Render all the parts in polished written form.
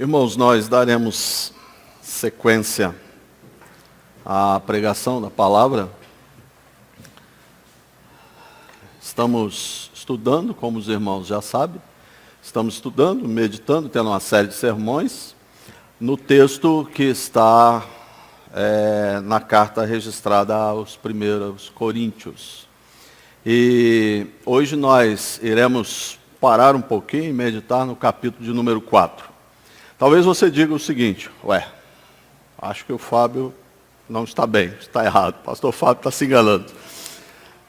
Irmãos, nós daremos sequência à pregação da palavra. Estamos estudando, como os irmãos já sabem, estamos estudando, meditando, tendo uma série de sermões, no texto que está na carta registrada aos 1 Coríntios. E hoje nós iremos parar um pouquinho e meditar no capítulo de número 4. Talvez você diga o seguinte: acho que o Fábio não está bem, está errado, o pastor Fábio está se enganando.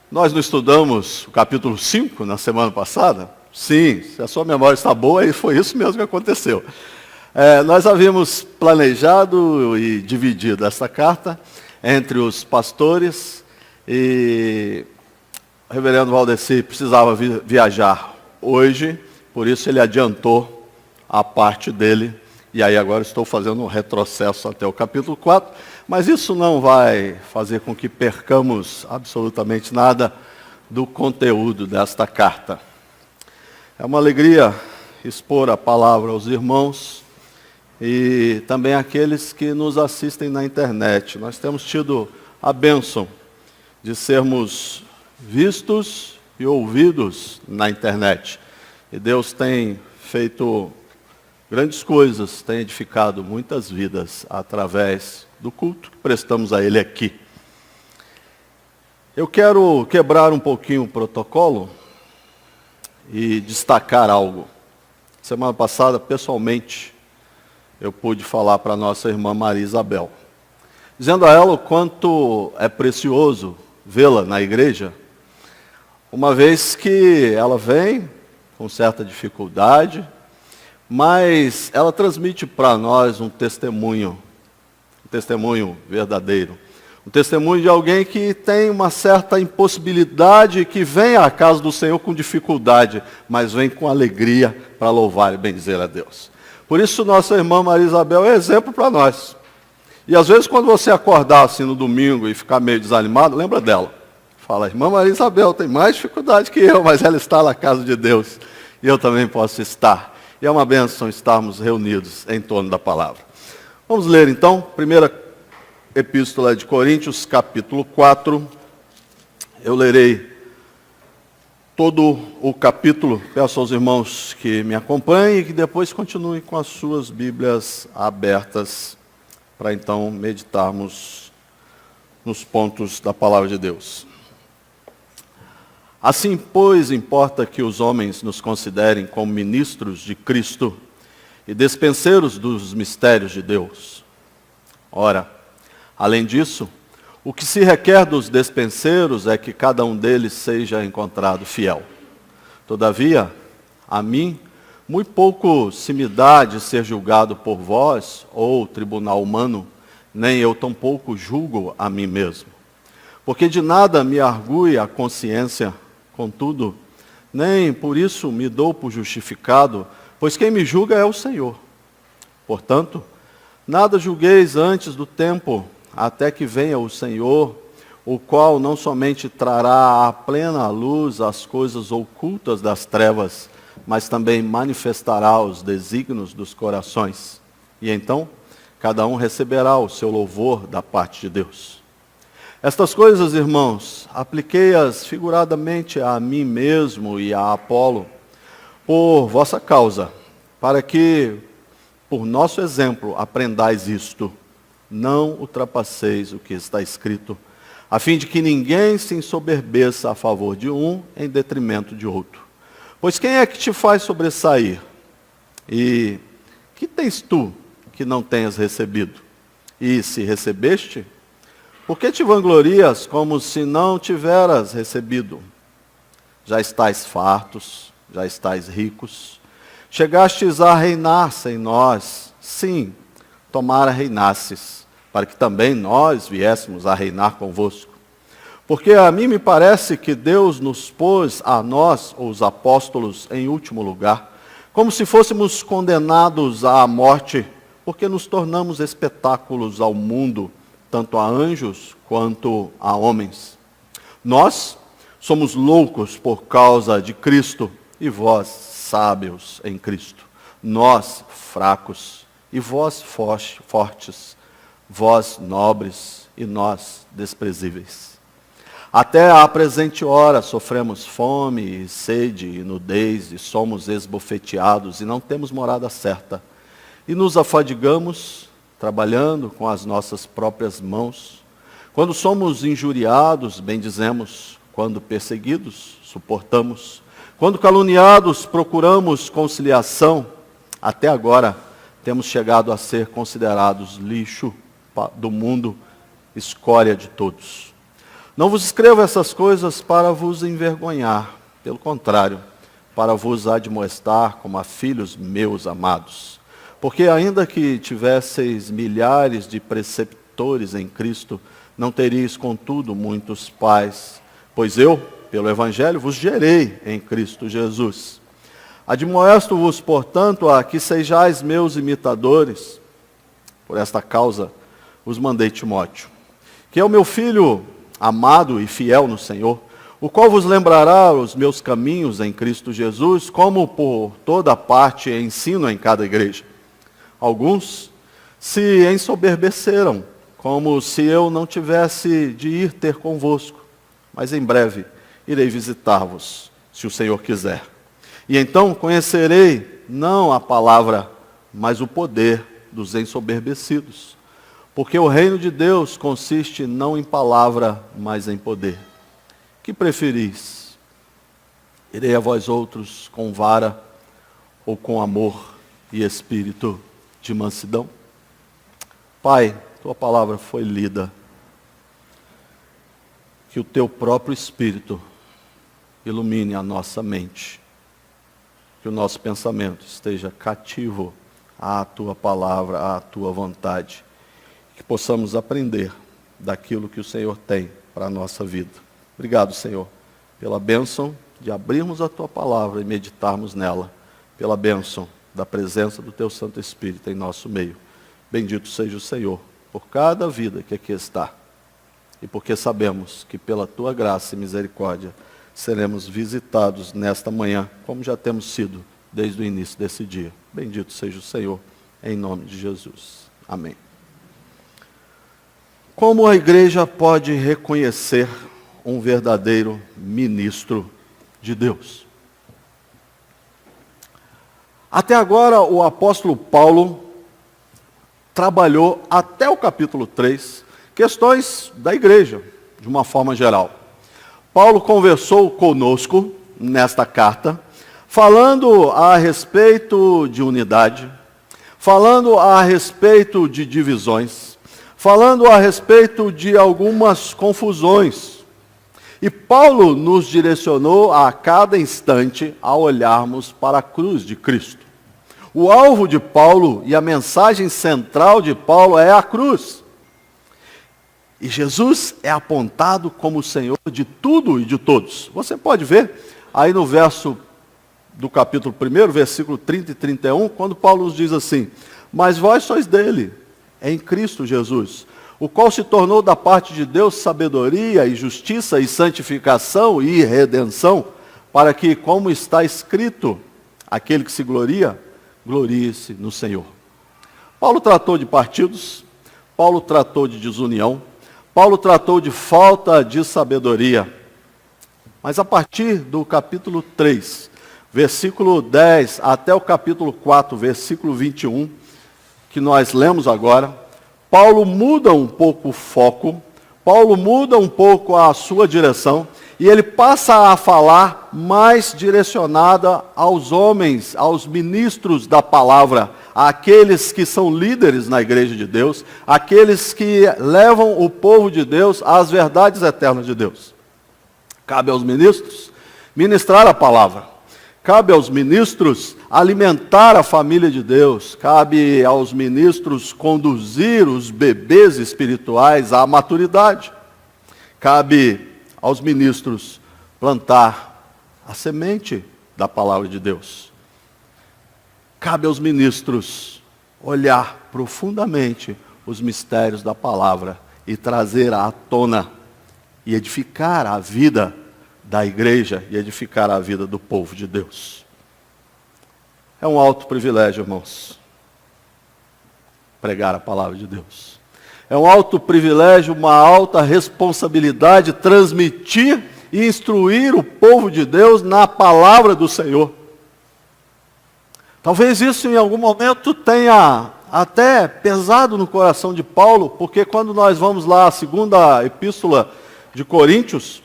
Nós não estudamos o capítulo 5 na semana passada? Sim, se a sua memória está boa, foi isso mesmo que aconteceu. Nós havíamos planejado e dividido essa carta entre os pastores, e o reverendo Valdeci precisava viajar hoje, por isso ele adiantou a parte dele, e aí agora estou fazendo um retrocesso até o capítulo 4, mas isso não vai fazer com que percamos absolutamente nada do conteúdo desta carta. É uma alegria expor a palavra aos irmãos e também àqueles que nos assistem na internet. Nós temos tido a bênção de sermos vistos e ouvidos na internet. E Deus tem feito grandes coisas, tem edificado muitas vidas através do culto que prestamos a Ele aqui. Eu quero quebrar um pouquinho o protocolo e destacar algo. Semana passada, pessoalmente, eu pude falar para a nossa irmã Maria Isabel, dizendo a ela o quanto é precioso vê-la na igreja, uma vez que ela vem com certa dificuldade, mas ela transmite para nós um testemunho verdadeiro. Um testemunho de alguém que tem uma certa impossibilidade, que vem à casa do Senhor com dificuldade, mas vem com alegria para louvar e bendizer a Deus. Por isso, nossa irmã Maria Isabel é exemplo para nós. E às vezes, quando você acordar assim no domingo e ficar meio desanimado, lembra dela. Fala: irmã Maria Isabel tem mais dificuldade que eu, mas ela está na casa de Deus. E eu também posso estar. E é uma bênção estarmos reunidos em torno da palavra. Vamos ler então, primeira Epístola de Coríntios, capítulo 4. Eu lerei todo o capítulo. Peço aos irmãos que me acompanhem e que depois continuem com as suas Bíblias abertas, para então meditarmos nos pontos da palavra de Deus. Assim, pois, importa que os homens nos considerem como ministros de Cristo e despenseiros dos mistérios de Deus. Ora, além disso, o que se requer dos despenseiros é que cada um deles seja encontrado fiel. Todavia, a mim, muito pouco se me dá de ser julgado por vós ou tribunal humano, nem eu tampouco julgo a mim mesmo. Porque de nada me argue a consciência, contudo, nem por isso me dou por justificado, pois quem me julga é o Senhor. Portanto, nada julgueis antes do tempo, até que venha o Senhor, o qual não somente trará à plena luz as coisas ocultas das trevas, mas também manifestará os desígnios dos corações. E então, cada um receberá o seu louvor da parte de Deus. Estas coisas, irmãos, apliquei-as figuradamente a mim mesmo e a Apolo, por vossa causa, para que, por nosso exemplo, aprendais isto: não ultrapasseis o que está escrito, a fim de que ninguém se ensoberbeça a favor de um em detrimento de outro. Pois quem é que te faz sobressair? E que tens tu que não tenhas recebido? E se recebeste, por que te vanglorias como se não tiveras recebido? Já estais fartos, já estais ricos, chegastes a reinar sem nós. Sim, tomara reinasses, para que também nós viéssemos a reinar convosco. Porque a mim me parece que Deus nos pôs a nós, os apóstolos, em último lugar, como se fôssemos condenados à morte, porque nos tornamos espetáculos ao mundo, tanto a anjos quanto a homens. Nós somos loucos por causa de Cristo, e vós sábios em Cristo. nós fracos, e vós fortes, vós nobres, e nós desprezíveis. Até à presente hora sofremos fome, e sede, e nudez, e somos esbofeteados, e não temos morada certa. E nos afadigamos, trabalhando com as nossas próprias mãos. Quando somos injuriados, bendizemos. Quando perseguidos, suportamos. Quando caluniados, procuramos conciliação. Até agora, temos chegado a ser considerados lixo do mundo, escória de todos. Não vos escrevo essas coisas para vos envergonhar, pelo contrário, para vos admoestar como a filhos meus amados. Porque ainda que tivesseis milhares de preceptores em Cristo, não teríeis, contudo, muitos pais, pois eu, pelo Evangelho, vos gerei em Cristo Jesus. Admoesto-vos, portanto, a que sejais meus imitadores. Por esta causa vos mandei Timóteo, que é o meu filho amado e fiel no Senhor, o qual vos lembrará os meus caminhos em Cristo Jesus, como por toda parte ensino em cada igreja. Alguns se ensoberbeceram, como se eu não tivesse de ir ter convosco, mas em breve irei visitar-vos, se o Senhor quiser. E então conhecerei não a palavra, mas o poder dos ensoberbecidos. Porque o reino de Deus consiste não em palavra, mas em poder. Que preferis? Irei a vós outros com vara ou com amor e espírito de mansidão? Pai, tua palavra foi lida. Que o teu próprio Espírito ilumine a nossa mente. Que o nosso pensamento esteja cativo à tua palavra, à tua vontade. Que possamos aprender daquilo que o Senhor tem para a nossa vida. Obrigado, Senhor, pela bênção de abrirmos a tua palavra e meditarmos nela. Pela bênção da presença do teu Santo Espírito em nosso meio. Bendito seja o Senhor por cada vida que aqui está. E porque sabemos que pela tua graça e misericórdia seremos visitados nesta manhã, como já temos sido desde o início desse dia. Bendito seja o Senhor, em nome de Jesus. Amém. Como a igreja pode reconhecer um verdadeiro ministro de Deus? Até agora, o apóstolo Paulo trabalhou até o capítulo 3, questões da igreja, de uma forma geral. Paulo conversou conosco nesta carta, falando a respeito de unidade, falando a respeito de divisões, falando a respeito de algumas confusões. E Paulo nos direcionou a cada instante a olharmos para a cruz de Cristo. O alvo de Paulo e a mensagem central de Paulo é a cruz. E Jesus é apontado como o Senhor de tudo e de todos. Você pode ver aí no verso do capítulo 1, versículo 30 e 31, quando Paulo nos diz assim: mas vós sois dele, em Cristo Jesus, o qual se tornou da parte de Deus sabedoria e justiça e santificação e redenção, para que, como está escrito, aquele que se gloria, glorie-se no Senhor. Paulo tratou de partidos, Paulo tratou de desunião, Paulo tratou de falta de sabedoria. Mas a partir do capítulo 3, versículo 10 até o capítulo 4, versículo 21, que nós lemos agora, Paulo muda um pouco o foco, Paulo muda um pouco a sua direção, e ele passa a falar mais direcionada aos homens, aos ministros da palavra, àqueles que são líderes na igreja de Deus, aqueles que levam o povo de Deus às verdades eternas de Deus. Cabe aos ministros ministrar a palavra. Cabe aos ministros alimentar a família de Deus. Cabe aos ministros conduzir os bebês espirituais à maturidade. Cabe aos ministros plantar a semente da palavra de Deus. Cabe aos ministros olhar profundamente os mistérios da palavra e trazer à tona e edificar a vida da igreja e edificar a vida do povo de Deus. É um alto privilégio, irmãos, pregar a palavra de Deus. É um alto privilégio, uma alta responsabilidade transmitir e instruir o povo de Deus na palavra do Senhor. Talvez isso em algum momento tenha até pesado no coração de Paulo, porque quando nós vamos lá à segunda epístola de Coríntios,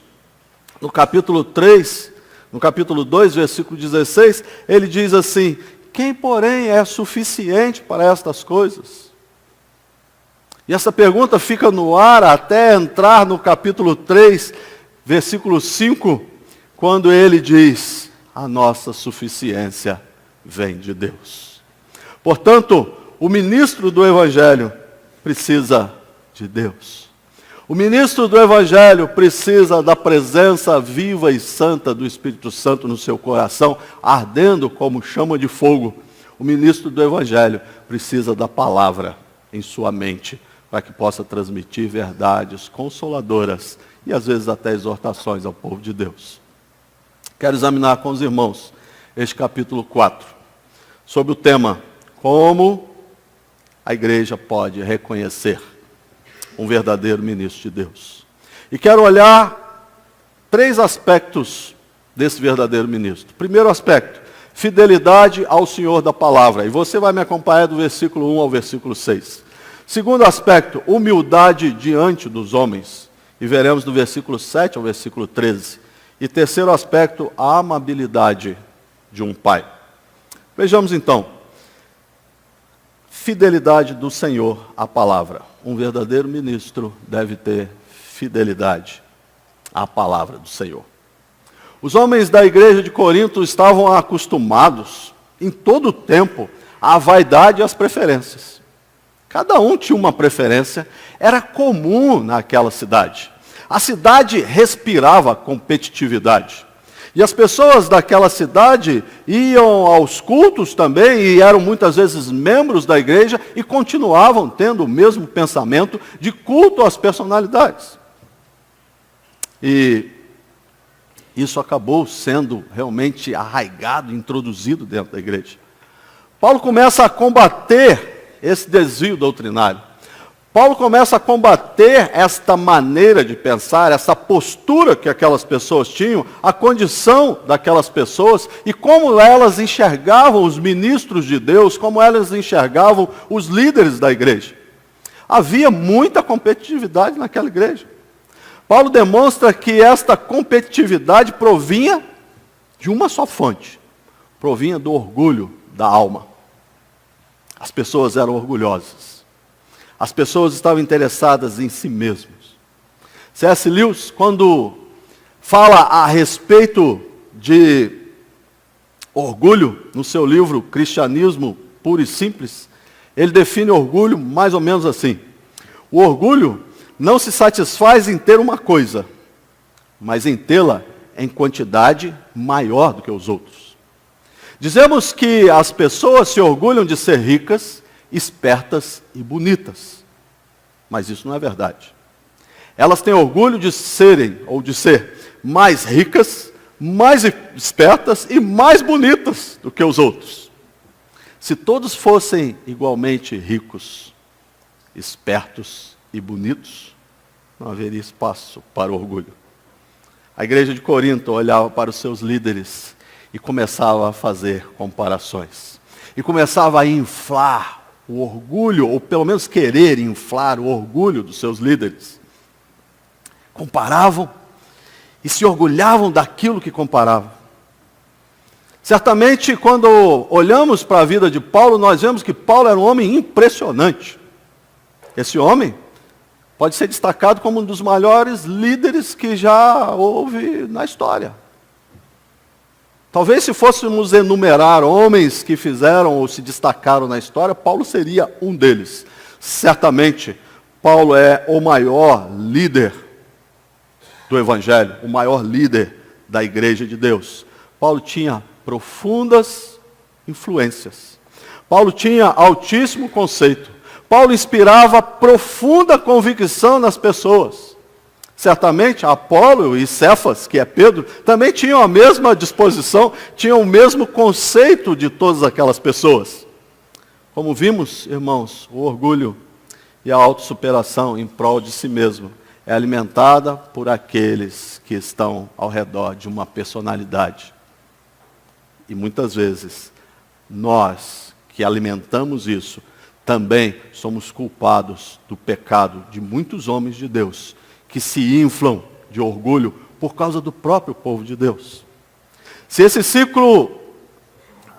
no capítulo 3, no capítulo 2, versículo 16, ele diz assim: quem, porém, é suficiente para estas coisas? E essa pergunta fica no ar até entrar no capítulo 3, versículo 5, quando ele diz: a nossa suficiência vem de Deus. Portanto, o ministro do Evangelho precisa de Deus. O ministro do Evangelho precisa da presença viva e santa do Espírito Santo no seu coração, ardendo como chama de fogo. O ministro do Evangelho precisa da palavra em sua mente, para que possa transmitir verdades consoladoras e às vezes até exortações ao povo de Deus. Quero examinar com os irmãos este capítulo 4, sobre o tema: como a igreja pode reconhecer um verdadeiro ministro de Deus. E quero olhar 3 aspectos desse verdadeiro ministro. Primeiro aspecto: fidelidade ao Senhor da palavra. E você vai me acompanhar do versículo 1 ao versículo 6. Segundo aspecto: humildade diante dos homens. E veremos do versículo 7 ao versículo 13. E terceiro aspecto: a amabilidade de um pai. Vejamos então. Fidelidade do Senhor à palavra. Um verdadeiro ministro deve ter fidelidade à palavra do Senhor. Os homens da igreja de Corinto estavam acostumados, em todo o tempo, à vaidade e às preferências. Cada um tinha uma preferência, era comum naquela cidade. A cidade respirava competitividade. E as pessoas daquela cidade iam aos cultos também, e eram muitas vezes membros da igreja, e continuavam tendo o mesmo pensamento de culto às personalidades. E isso acabou sendo realmente arraigado, introduzido dentro da igreja. Paulo começa a combater esse desvio doutrinário. Paulo começa a combater esta maneira de pensar, essa postura que aquelas pessoas tinham, a condição daquelas pessoas e como elas enxergavam os ministros de Deus, como elas enxergavam os líderes da igreja. Havia muita competitividade naquela igreja. Paulo demonstra que esta competitividade provinha de uma só fonte, provinha do orgulho da alma. As pessoas eram orgulhosas. As pessoas estavam interessadas em si mesmos. C.S. Lewis, quando fala a respeito de orgulho, no seu livro Cristianismo Puro e Simples, ele define orgulho mais ou menos assim: o orgulho não se satisfaz em ter uma coisa, mas em tê-la em quantidade maior do que os outros. Dizemos que as pessoas se orgulham de ser ricas, espertas e bonitas. Mas isso não é verdade. Elas têm orgulho de serem, ou de ser, mais ricas, mais espertas e mais bonitas do que os outros. Se todos fossem igualmente ricos, espertos e bonitos, não haveria espaço para o orgulho. A igreja de Corinto olhava para os seus líderes e começava a fazer comparações. E começava a inflar o orgulho, ou pelo menos querer inflar o orgulho dos seus líderes. Comparavam e se orgulhavam daquilo que comparavam. Certamente, quando olhamos para a vida de Paulo, nós vemos que Paulo era um homem impressionante. Esse homem pode ser destacado como um dos maiores líderes que já houve na história. Talvez se fôssemos enumerar homens que fizeram ou se destacaram na história, Paulo seria um deles. Certamente, Paulo é o maior líder do Evangelho, o maior líder da igreja de Deus. Paulo tinha profundas influências. Paulo tinha altíssimo conceito. Paulo inspirava profunda convicção nas pessoas. Certamente Apolo e Cefas, que é Pedro, também tinham a mesma disposição, tinham o mesmo conceito de todas aquelas pessoas. Como vimos, irmãos, o orgulho e a autossuperação em prol de si mesmo é alimentada por aqueles que estão ao redor de uma personalidade. E muitas vezes, nós que alimentamos isso, também somos culpados do pecado de muitos homens de Deus, que se inflam de orgulho por causa do próprio povo de Deus. Se esse ciclo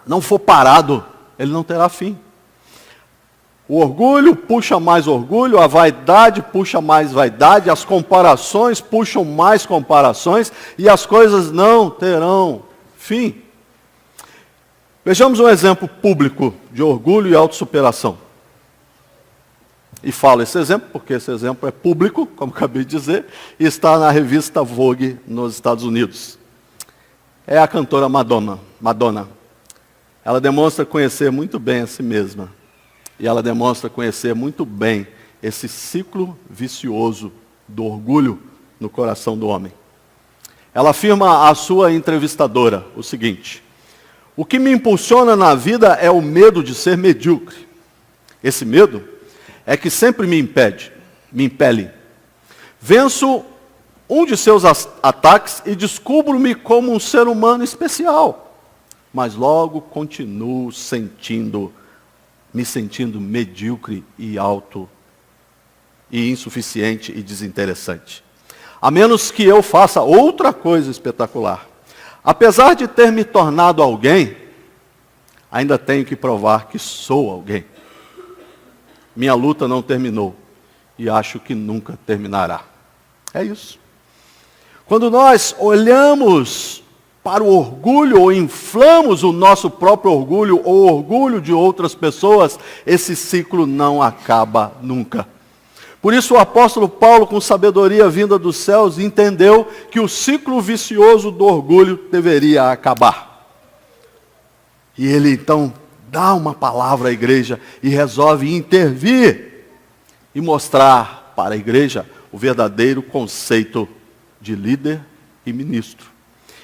não for parado, ele não terá fim. O orgulho puxa mais orgulho, a vaidade puxa mais vaidade, as comparações puxam mais comparações e as coisas não terão fim. Vejamos um exemplo público de orgulho e autossuperação. E falo esse exemplo porque esse exemplo é público, como acabei de dizer, e está na revista Vogue nos Estados Unidos. É a cantora Madonna. Ela demonstra conhecer muito bem a si mesma. E ela demonstra conhecer muito bem esse ciclo vicioso do orgulho no coração do homem. Ela afirma à sua entrevistadora o seguinte: o que me impulsiona na vida é o medo de ser medíocre. Esse medo é que sempre me impele. Venço um de seus ataques e descubro-me como um ser humano especial. Mas logo continuo me sentindo medíocre e insuficiente e desinteressante. A menos que eu faça outra coisa espetacular. Apesar de ter me tornado alguém, ainda tenho que provar que sou alguém. Minha luta não terminou e acho que nunca terminará. É isso. Quando nós olhamos para o orgulho ou inflamos o nosso próprio orgulho ou o orgulho de outras pessoas, esse ciclo não acaba nunca. Por isso o apóstolo Paulo, com sabedoria vinda dos céus, entendeu que o ciclo vicioso do orgulho deveria acabar. E ele então dá uma palavra à igreja e resolve intervir e mostrar para a igreja o verdadeiro conceito de líder e ministro.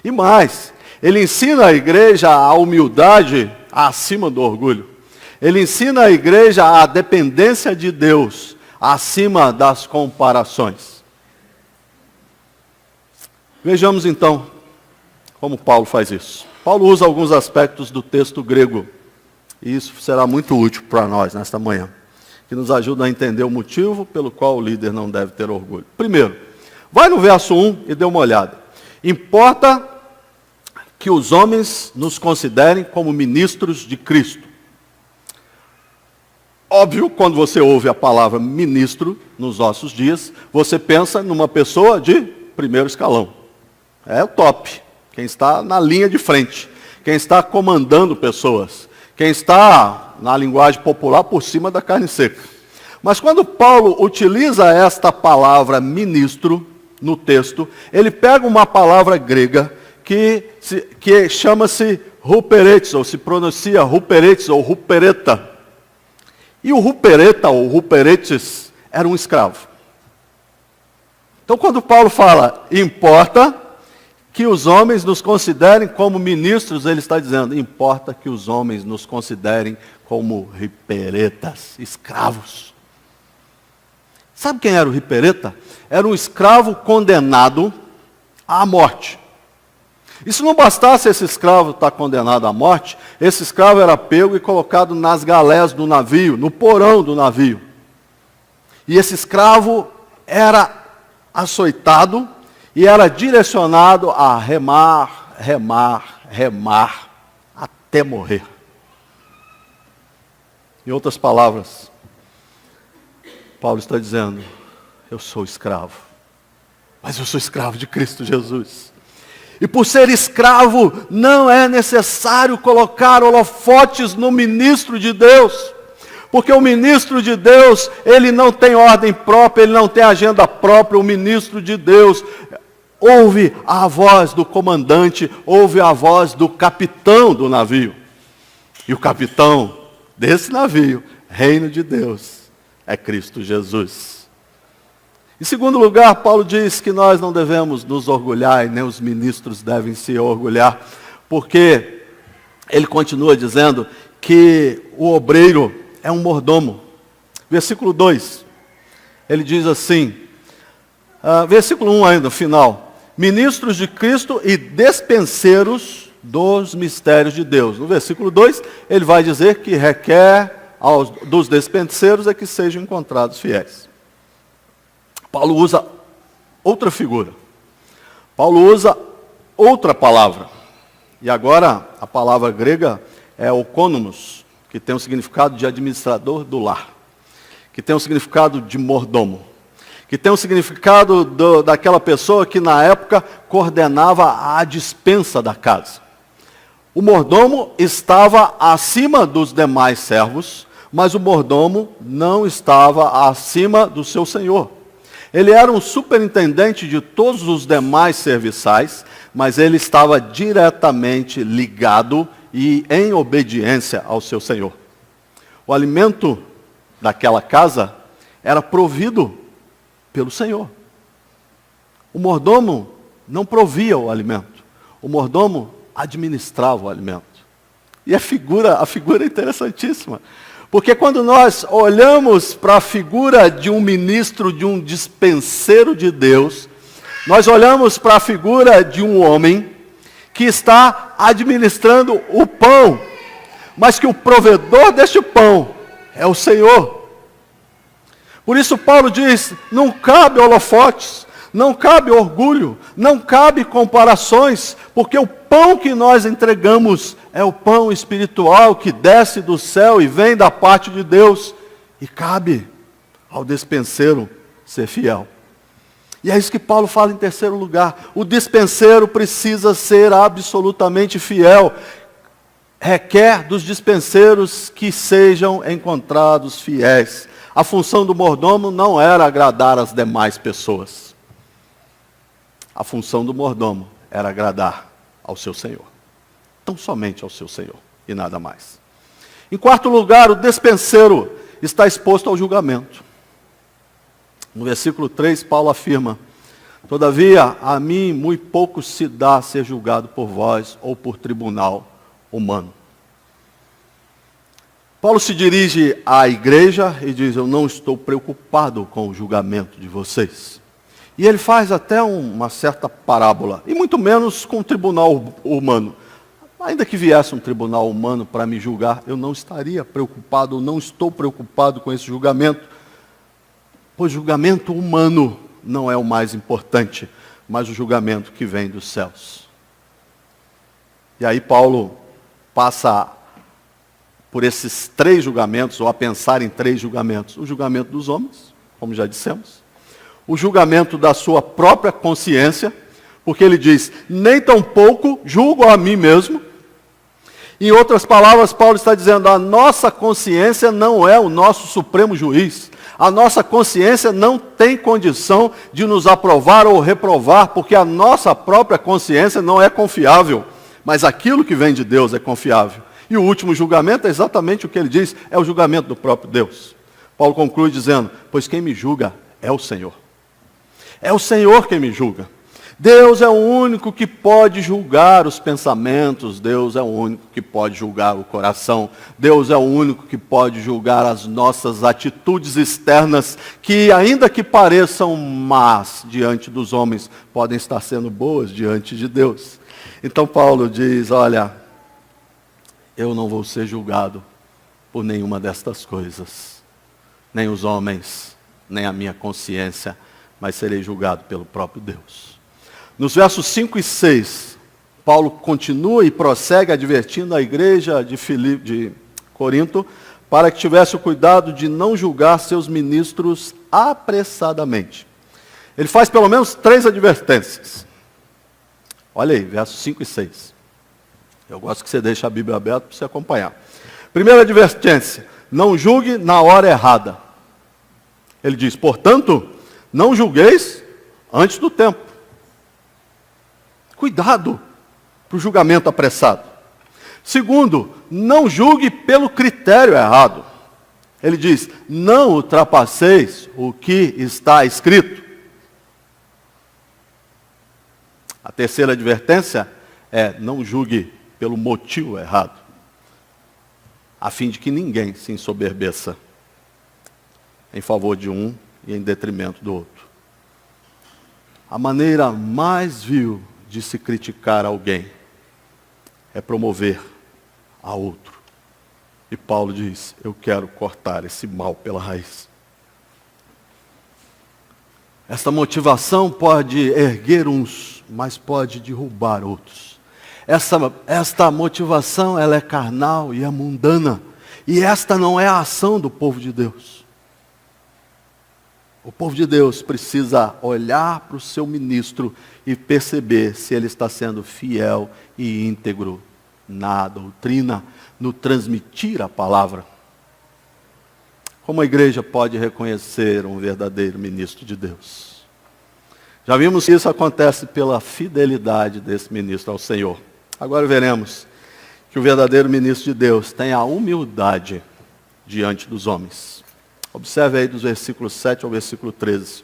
E mais, ele ensina a igreja a humildade acima do orgulho. Ele ensina a igreja a dependência de Deus acima das comparações. Vejamos então como Paulo faz isso. Paulo usa alguns aspectos do texto grego. E isso será muito útil para nós nesta manhã, que nos ajuda a entender o motivo pelo qual o líder não deve ter orgulho. Primeiro, vai no verso 1 e dê uma olhada. Importa que os homens nos considerem como ministros de Cristo. Óbvio, quando você ouve a palavra ministro nos nossos dias, você pensa numa pessoa de primeiro escalão. É o top, quem está na linha de frente, quem está comandando pessoas, quem está, na linguagem popular, por cima da carne seca. Mas quando Paulo utiliza esta palavra ministro no texto, ele pega uma palavra grega que chama-se ruperetes, ou se pronuncia ruperetes, ou rupereta. E o rupereta, ou ruperetes, era um escravo. Então quando Paulo fala, importa que os homens nos considerem como ministros, ele está dizendo, importa que os homens nos considerem como riperetas, escravos. Sabe quem era o ripereta? Era um escravo condenado à morte. E se não bastasse esse escravo estar condenado à morte, esse escravo era pego e colocado nas galés do navio, no porão do navio. E esse escravo era açoitado e era direcionado a remar, até morrer. Em outras palavras, Paulo está dizendo, eu sou escravo, mas eu sou escravo de Cristo Jesus. E por ser escravo, não é necessário colocar holofotes no ministro de Deus. Porque o ministro de Deus, ele não tem ordem própria, ele não tem agenda própria. O ministro de Deus ouve a voz do comandante, ouve a voz do capitão do navio. E o capitão desse navio, reino de Deus, é Cristo Jesus. Em segundo lugar, Paulo diz que nós não devemos nos orgulhar, e nem os ministros devem se orgulhar, porque ele continua dizendo que o obreiro é um mordomo. Versículo 2, ele diz assim, versículo 1 ainda, final, ministros de Cristo e despenseiros dos mistérios de Deus. No versículo 2, ele vai dizer que requer dos despenseiros é que sejam encontrados fiéis. Paulo usa outra figura. Paulo usa outra palavra. E agora a palavra grega é oikonomos, que tem o significado de administrador do lar, que tem o significado de mordomo, que tem o significado daquela pessoa que na época coordenava a despensa da casa. O mordomo estava acima dos demais servos, mas o mordomo não estava acima do seu senhor. Ele era um superintendente de todos os demais serviçais, mas ele estava diretamente ligado e em obediência ao seu senhor. O alimento daquela casa era provido pelo Senhor. O mordomo não provia o alimento. O mordomo administrava o alimento. E a figura é interessantíssima. Porque quando nós olhamos para a figura de um ministro, de um dispenseiro de Deus, nós olhamos para a figura de um homem que está administrando o pão, mas que o provedor deste pão é o Senhor. Por isso Paulo diz, não cabe holofotes, não cabe orgulho, não cabe comparações, porque o pão que nós entregamos é o pão espiritual que desce do céu e vem da parte de Deus, e cabe ao despenseiro ser fiel. E é isso que Paulo fala em terceiro lugar. O dispenseiro precisa ser absolutamente fiel. Requer dos dispenseiros que sejam encontrados fiéis. A função do mordomo não era agradar as demais pessoas. A função do mordomo era agradar ao seu Senhor. Tão somente ao seu Senhor e nada mais. Em quarto lugar, o despenseiro está exposto ao julgamento. No versículo 3, Paulo afirma, todavia, a mim muito pouco se dá ser julgado por vós ou por tribunal humano. Paulo se dirige à igreja e diz, eu não estou preocupado com o julgamento de vocês. E ele faz até uma certa parábola, e muito menos com o tribunal humano. Ainda que viesse um tribunal humano para me julgar, eu não estaria preocupado, eu não estou preocupado com esse julgamento, pois julgamento humano não é o mais importante, mas o julgamento que vem dos céus. E aí Paulo passa por esses três julgamentos, ou a pensar em três julgamentos. O julgamento dos homens, como já dissemos. O julgamento da sua própria consciência, porque ele diz, nem tampouco julgo a mim mesmo. Em outras palavras, Paulo está dizendo, a nossa consciência não é o nosso supremo juiz. A nossa consciência não tem condição de nos aprovar ou reprovar, porque a nossa própria consciência não é confiável. Mas aquilo que vem de Deus é confiável. E o último julgamento é exatamente o que ele diz, é o julgamento do próprio Deus. Paulo conclui dizendo, pois quem me julga é o Senhor. É o Senhor quem me julga. Deus é o único que pode julgar os pensamentos, Deus é o único que pode julgar o coração, Deus é o único que pode julgar as nossas atitudes externas, que ainda que pareçam más diante dos homens, podem estar sendo boas diante de Deus. Então Paulo diz, olha, eu não vou ser julgado por nenhuma destas coisas, nem os homens, nem a minha consciência, mas serei julgado pelo próprio Deus. Nos versos 5 e 6, Paulo continua e prossegue advertindo a igreja de Corinto para que tivesse o cuidado de não julgar seus ministros apressadamente. Ele faz pelo menos 3 advertências. Olha aí, versos 5 e 6. Eu gosto que você deixe a Bíblia aberta para você acompanhar. Primeira advertência, não julgue na hora errada. Ele diz, portanto, não julgueis antes do tempo. Cuidado para o julgamento apressado. Segundo, não julgue pelo critério errado. Ele diz, não ultrapasseis o que está escrito. A terceira advertência é: não julgue pelo motivo errado, a fim de que ninguém se ensoberbeça em favor de um e em detrimento do outro. A maneira mais vil de se criticar alguém é promover a outro. E Paulo diz: eu quero cortar esse mal pela raiz. Esta motivação pode erguer uns, mas pode derrubar outros. Esta motivação, ela é carnal e é mundana. E esta não é a ação do povo de Deus. O povo de Deus precisa olhar para o seu ministro e perceber se ele está sendo fiel e íntegro na doutrina, no transmitir a palavra. Como a igreja pode reconhecer um verdadeiro ministro de Deus? Já vimos que isso acontece pela fidelidade desse ministro ao Senhor. Agora veremos que o verdadeiro ministro de Deus tem a humildade diante dos homens. Observe aí dos versículos 7 ao versículo 13.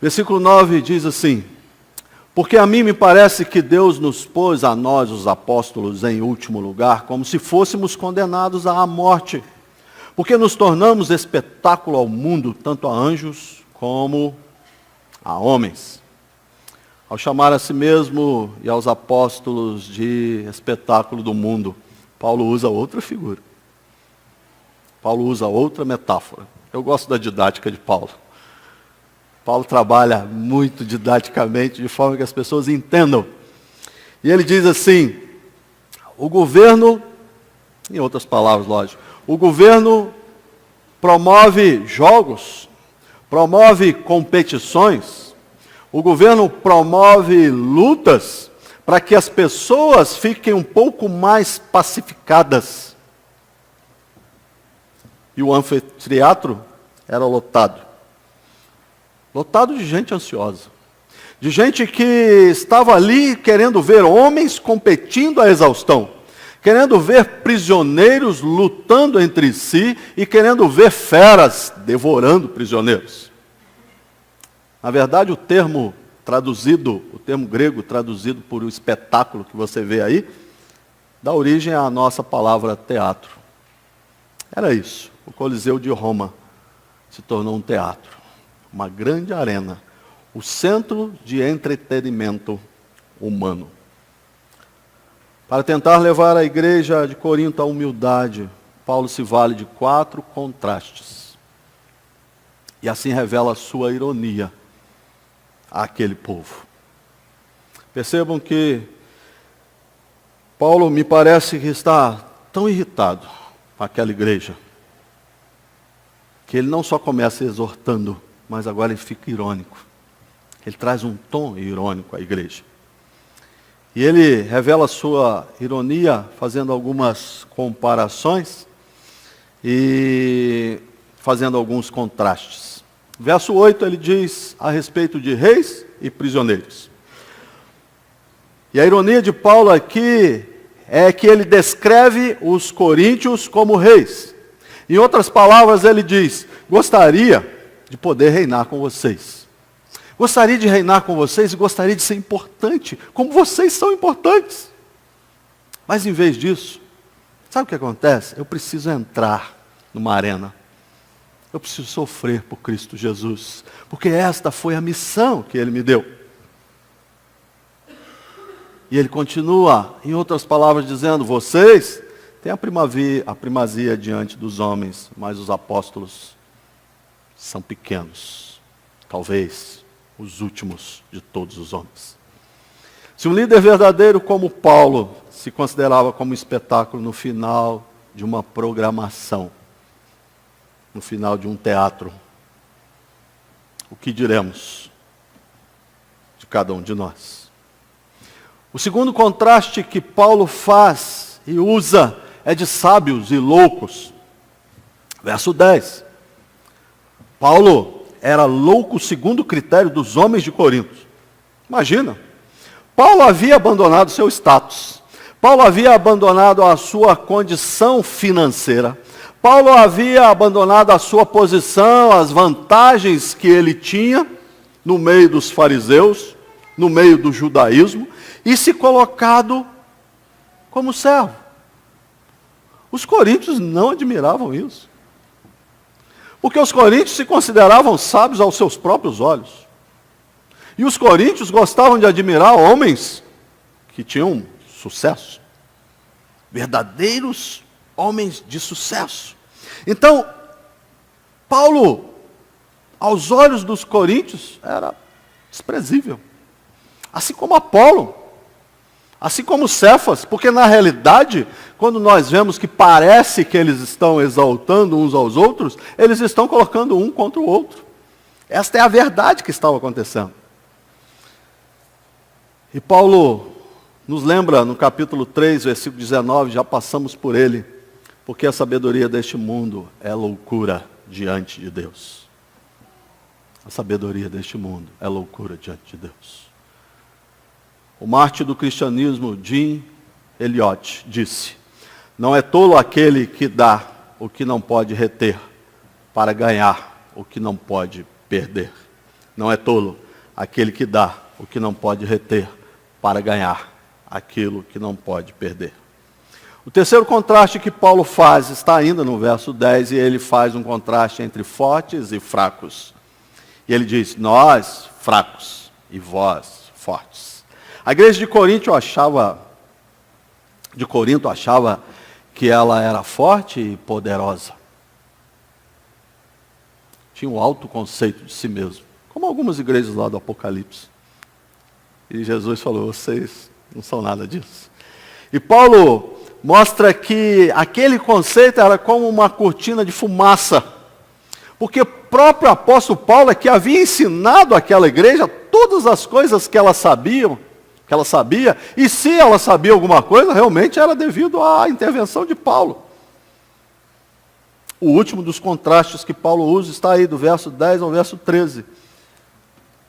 Versículo 9 diz assim: porque a mim me parece que Deus nos pôs a nós, os apóstolos, em último lugar, como se fôssemos condenados à morte, porque nos tornamos espetáculo ao mundo, tanto a anjos como a homens. Ao chamar a si mesmo e aos apóstolos de espetáculo do mundo, Paulo usa outra figura. Paulo usa outra metáfora. Eu gosto da didática de Paulo. Paulo trabalha muito didaticamente, de forma que as pessoas entendam. E ele diz assim: o governo, em outras palavras, lógico, o governo promove jogos, promove competições, o governo promove lutas para que as pessoas fiquem um pouco mais pacificadas. E o anfiteatro era lotado. Lotado de gente ansiosa. De gente que estava ali querendo ver homens competindo à exaustão. Querendo ver prisioneiros lutando entre si e querendo ver feras devorando prisioneiros. Na verdade, o termo grego traduzido por um espetáculo que você vê aí, dá origem à nossa palavra teatro. Era isso. O Coliseu de Roma se tornou um teatro. Uma grande arena, o centro de entretenimento humano. Para tentar levar a igreja de Corinto à humildade, Paulo se vale de 4 contrastes. E assim revela a sua ironia àquele povo. Percebam que Paulo me parece que está tão irritado com aquela igreja, que ele não só começa exortando, mas agora ele fica irônico. Ele traz um tom irônico à igreja. E ele revela a sua ironia fazendo algumas comparações e fazendo alguns contrastes. Verso 8 ele diz a respeito de reis e prisioneiros. E a ironia de Paulo aqui é que ele descreve os coríntios como reis. Em outras palavras, ele diz: gostaria de poder reinar com vocês. Gostaria de reinar com vocês e gostaria de ser importante, como vocês são importantes. Mas em vez disso, sabe o que acontece? Eu preciso entrar numa arena. Eu preciso sofrer por Cristo Jesus, porque esta foi a missão que Ele me deu. E ele continua, em outras palavras, dizendo: vocês têm a primazia diante dos homens, mas os apóstolos são pequenos, talvez os últimos de todos os homens. Se um líder verdadeiro como Paulo se considerava como um espetáculo no final de uma programação, no final de um teatro, o que diremos de cada um de nós? O segundo contraste que Paulo faz e usa é de sábios e loucos. Verso 10. Paulo era louco segundo o critério dos homens de Corinto. Imagina. Paulo havia abandonado seu status. Paulo havia abandonado a sua condição financeira. Paulo havia abandonado a sua posição, as vantagens que ele tinha no meio dos fariseus, no meio do judaísmo e se colocado como servo. Os coríntios não admiravam isso. Porque os coríntios se consideravam sábios aos seus próprios olhos. E os coríntios gostavam de admirar homens que tinham sucesso. Verdadeiros homens de sucesso. Então, Paulo, aos olhos dos coríntios, era desprezível. Assim como Apolo, assim como Cefas, porque na realidade, quando nós vemos que parece que eles estão exaltando uns aos outros, eles estão colocando um contra o outro. Esta é a verdade que estava acontecendo. E Paulo nos lembra no capítulo 3, versículo 19, já passamos por ele, porque a sabedoria deste mundo é loucura diante de Deus. A sabedoria deste mundo é loucura diante de Deus. O mártir do cristianismo, Jim Elliot, disse: não é tolo aquele que dá o que não pode reter, para ganhar o que não pode perder. Não é tolo aquele que dá o que não pode reter, para ganhar aquilo que não pode perder. O terceiro contraste que Paulo faz está ainda no verso 10, e ele faz um contraste entre fortes e fracos. E ele diz: nós fracos e vós fortes. A igreja de Corinto achava que ela era forte e poderosa. Tinha um alto conceito de si mesmo, como algumas igrejas lá do Apocalipse. E Jesus falou: vocês não são nada disso. E Paulo mostra que aquele conceito era como uma cortina de fumaça. Porque o próprio apóstolo Paulo é que havia ensinado àquela igreja todas as coisas que ela sabia, e se ela sabia alguma coisa, realmente era devido à intervenção de Paulo. O último dos contrastes que Paulo usa está aí, do verso 10 ao verso 13.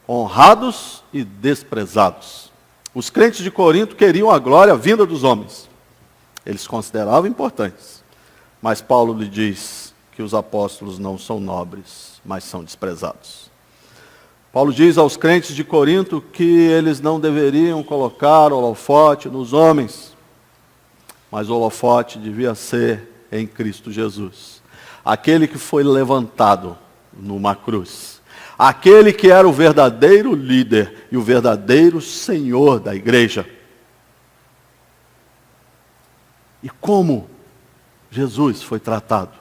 Honrados e desprezados. Os crentes de Corinto queriam a glória vinda dos homens. Eles consideravam importantes. Mas Paulo lhe diz que os apóstolos não são nobres, mas são desprezados. Paulo diz aos crentes de Corinto que eles não deveriam colocar holofote nos homens, mas o holofote devia ser em Cristo Jesus. Aquele que foi levantado numa cruz. Aquele que era o verdadeiro líder e o verdadeiro Senhor da igreja. E como Jesus foi tratado?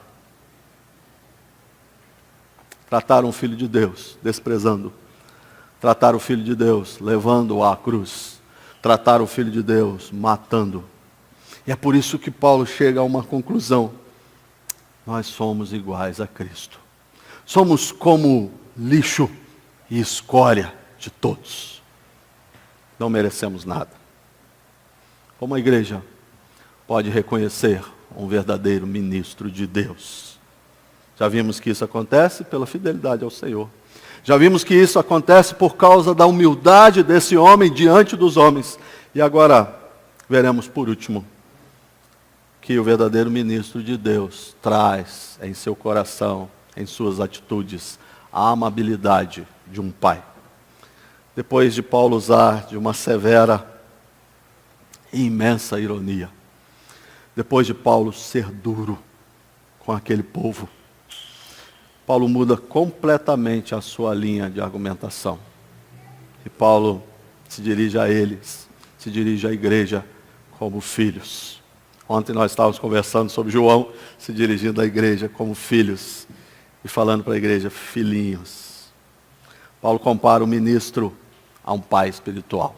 Trataram o Filho de Deus, desprezando. Trataram o Filho de Deus, levando-o à cruz. Trataram o Filho de Deus, matando. E é por isso que Paulo chega a uma conclusão. Nós somos iguais a Cristo. Somos como lixo e escória de todos. Não merecemos nada. Como a igreja pode reconhecer um verdadeiro ministro de Deus? Já vimos que isso acontece pela fidelidade ao Senhor. Já vimos que isso acontece por causa da humildade desse homem diante dos homens. E agora veremos por último que o verdadeiro ministro de Deus traz em seu coração, em suas atitudes, a amabilidade de um pai. Depois de Paulo usar de uma severa e imensa ironia, depois de Paulo ser duro com aquele povo, Paulo muda completamente a sua linha de argumentação. E Paulo se dirige a eles, se dirige à igreja como filhos. Ontem nós estávamos conversando sobre João se dirigindo à igreja como filhos e falando para a igreja, filhinhos. Paulo compara o ministro a um pai espiritual.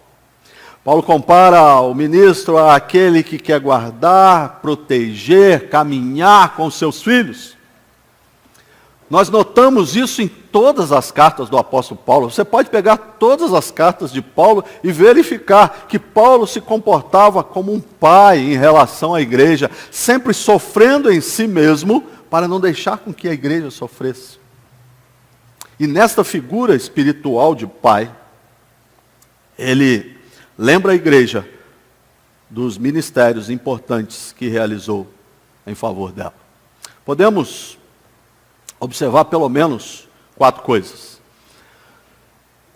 Paulo compara o ministro àquele que quer guardar, proteger, caminhar com seus filhos. Nós notamos isso em todas as cartas do apóstolo Paulo. Você pode pegar todas as cartas de Paulo e verificar que Paulo se comportava como um pai em relação à igreja, sempre sofrendo em si mesmo para não deixar com que a igreja sofresse. E nesta figura espiritual de pai, ele lembra a igreja dos ministérios importantes que realizou em favor dela. Podemos observar pelo menos 4 coisas.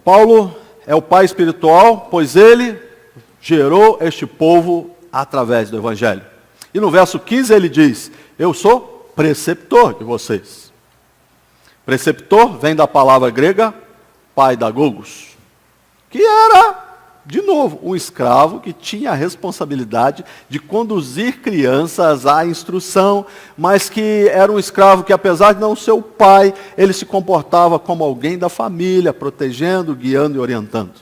Paulo é o pai espiritual, pois ele gerou este povo através do Evangelho. E no verso 15 ele diz, eu sou preceptor de vocês. Preceptor vem da palavra grega paidagogos, que era, de novo, um escravo que tinha a responsabilidade de conduzir crianças à instrução, mas que era um escravo que, apesar de não ser o pai, ele se comportava como alguém da família, protegendo, guiando e orientando.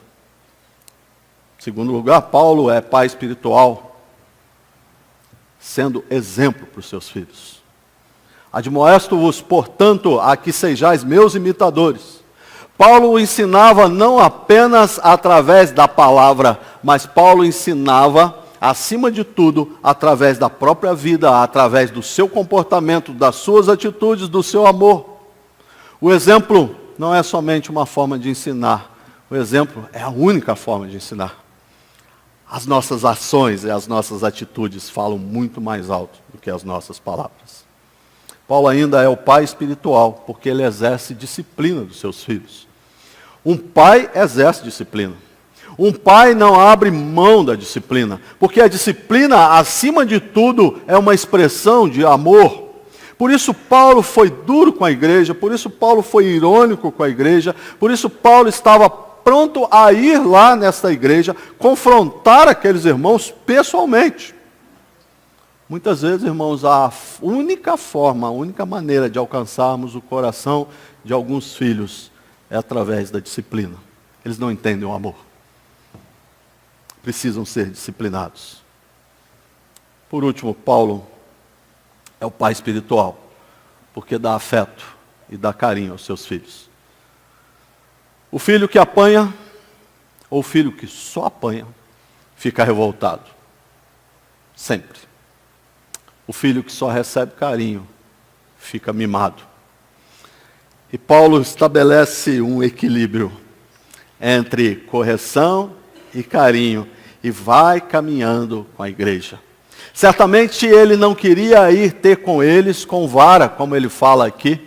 Em segundo lugar, Paulo é pai espiritual, sendo exemplo para os seus filhos. Admoesto-vos, portanto, a que sejais meus imitadores. Paulo ensinava não apenas através da palavra, mas Paulo ensinava, acima de tudo, através da própria vida, através do seu comportamento, das suas atitudes, do seu amor. O exemplo não é somente uma forma de ensinar, o exemplo é a única forma de ensinar. As nossas ações e as nossas atitudes falam muito mais alto do que as nossas palavras. Paulo ainda é o pai espiritual, porque ele exerce disciplina dos seus filhos. Um pai exerce disciplina. Um pai não abre mão da disciplina, porque a disciplina, acima de tudo, é uma expressão de amor. Por isso Paulo foi duro com a igreja, por isso Paulo foi irônico com a igreja, por isso Paulo estava pronto a ir lá nesta igreja, confrontar aqueles irmãos pessoalmente. Muitas vezes, irmãos, a única forma, a única maneira de alcançarmos o coração de alguns filhos é através da disciplina. Eles não entendem o amor. Precisam ser disciplinados. Por último, Paulo é o pai espiritual, porque dá afeto e dá carinho aos seus filhos. O filho que apanha, ou o filho que só apanha, fica revoltado. Sempre. O filho que só recebe carinho, fica mimado. E Paulo estabelece um equilíbrio entre correção e carinho, e vai caminhando com a igreja. Certamente ele não queria ir ter com eles com vara, como ele fala aqui,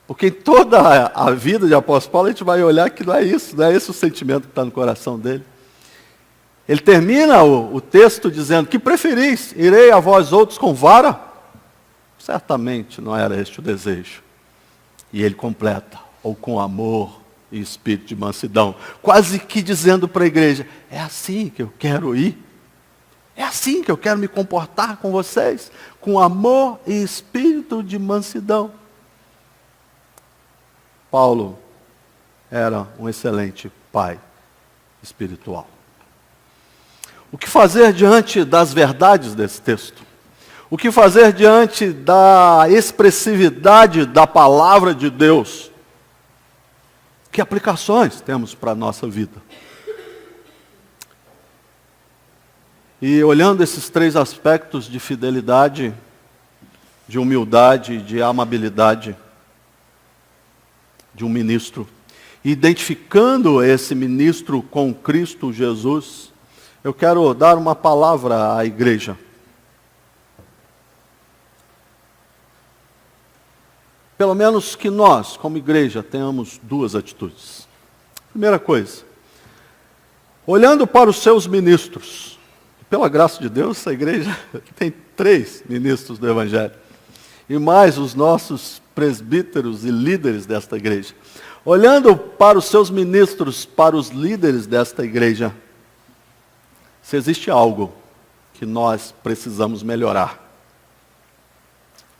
porque em toda a vida de apóstolo Paulo a gente vai olhar que não é esse o sentimento que está no coração dele. Ele termina o texto dizendo, que preferis? Irei a vós outros com vara? Certamente não era este o desejo. E ele completa, ou com amor e espírito de mansidão. Quase que dizendo para a igreja, é assim que eu quero ir. É assim que eu quero me comportar com vocês. Com amor e espírito de mansidão. Paulo era um excelente pai espiritual. O que fazer diante das verdades desse texto? O que fazer diante da expressividade da palavra de Deus? Que aplicações temos para a nossa vida? E olhando esses três aspectos de fidelidade, de humildade, de amabilidade de um ministro, identificando esse ministro com Cristo Jesus, eu quero dar uma palavra à igreja. Pelo menos que nós, como igreja, tenhamos duas atitudes. Primeira coisa, olhando para os seus ministros, pela graça de Deus, essa igreja tem 3 ministros do Evangelho, e mais os nossos presbíteros e líderes desta igreja. Olhando para os seus ministros, para os líderes desta igreja, se existe algo que nós precisamos melhorar,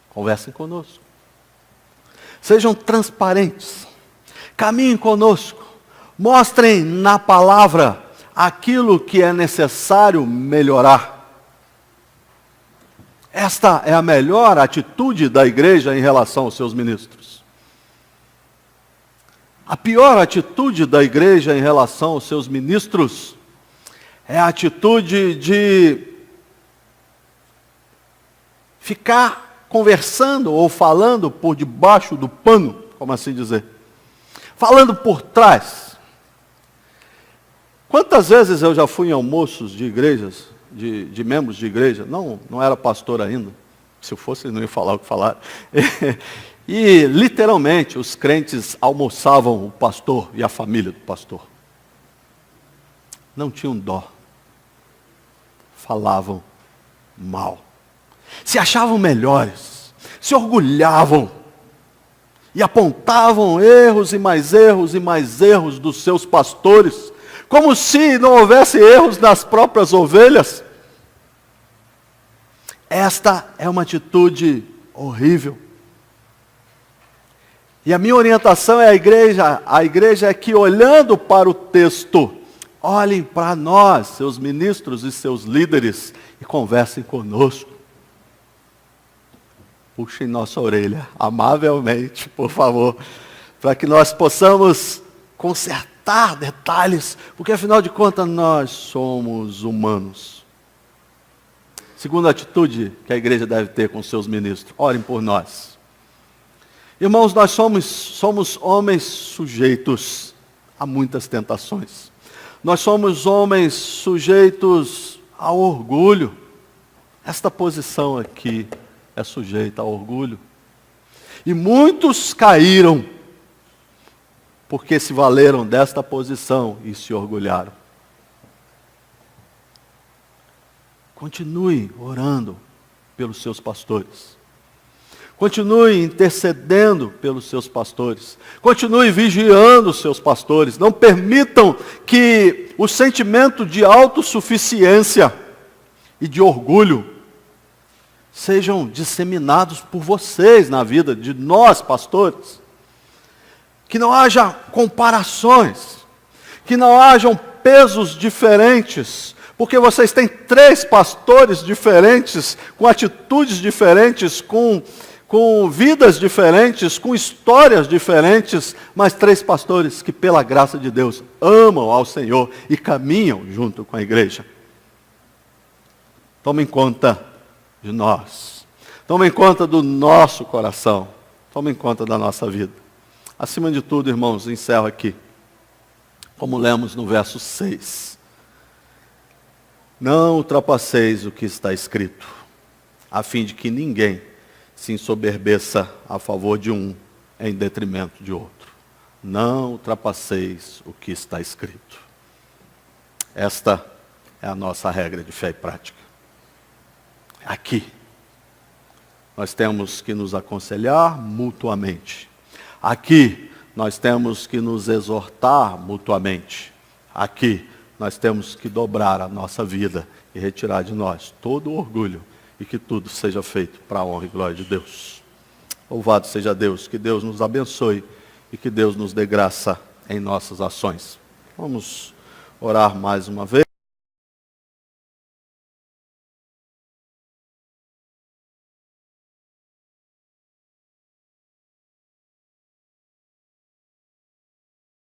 conversem conosco. Sejam transparentes. Caminhem conosco. Mostrem na palavra aquilo que é necessário melhorar. Esta é a melhor atitude da igreja em relação aos seus ministros. A pior atitude da igreja em relação aos seus ministros é a atitude de ficar conversando ou falando por debaixo do pano, como assim dizer? Falando por trás. Quantas vezes eu já fui em almoços de igrejas, de membros de igreja, não era pastor ainda, se eu fosse não ia falar o que falaram, E, literalmente, os crentes almoçavam o pastor e a família do pastor. Não tinham dó. Falavam mal. Se achavam melhores. Se orgulhavam. E apontavam erros e mais erros e mais erros dos seus pastores. Como se não houvesse erros nas próprias ovelhas. Esta é uma atitude horrível. E a minha orientação é a igreja é que, olhando para o texto, olhem para nós, seus ministros e seus líderes, e conversem conosco. Puxem nossa orelha, amavelmente, por favor, para que nós possamos consertar detalhes, porque afinal de contas nós somos humanos. Segunda atitude que a igreja deve ter com seus ministros: orem por nós. Irmãos, nós somos homens sujeitos a muitas tentações. Nós somos homens sujeitos ao orgulho. Esta posição aqui é sujeita ao orgulho. E muitos caíram porque se valeram desta posição e se orgulharam. Continue orando pelos seus pastores. Continue intercedendo pelos seus pastores. Continue vigiando os seus pastores. Não permitam que o sentimento de autossuficiência e de orgulho sejam disseminados por vocês na vida de nós, pastores. Que não haja comparações. Que não hajam pesos diferentes. Porque vocês têm 3 pastores diferentes, com atitudes diferentes, com vidas diferentes, com histórias diferentes, mas 3 pastores que, pela graça de Deus, amam ao Senhor e caminham junto com a igreja. Tomem conta de nós. Tomem conta do nosso coração. Tomem conta da nossa vida. Acima de tudo, irmãos, encerro aqui, como lemos no verso 6. Não ultrapasseis o que está escrito, a fim de que ninguém se ensoberbeça a favor de um em detrimento de outro. Não ultrapasseis o que está escrito. Esta é a nossa regra de fé e prática. Aqui, nós temos que nos aconselhar mutuamente. Aqui, nós temos que nos exortar mutuamente. Aqui, nós temos que dobrar a nossa vida e retirar de nós todo o orgulho e que tudo seja feito para a honra e glória de Deus. Louvado seja Deus, que Deus nos abençoe e que Deus nos dê graça em nossas ações. Vamos orar mais uma vez.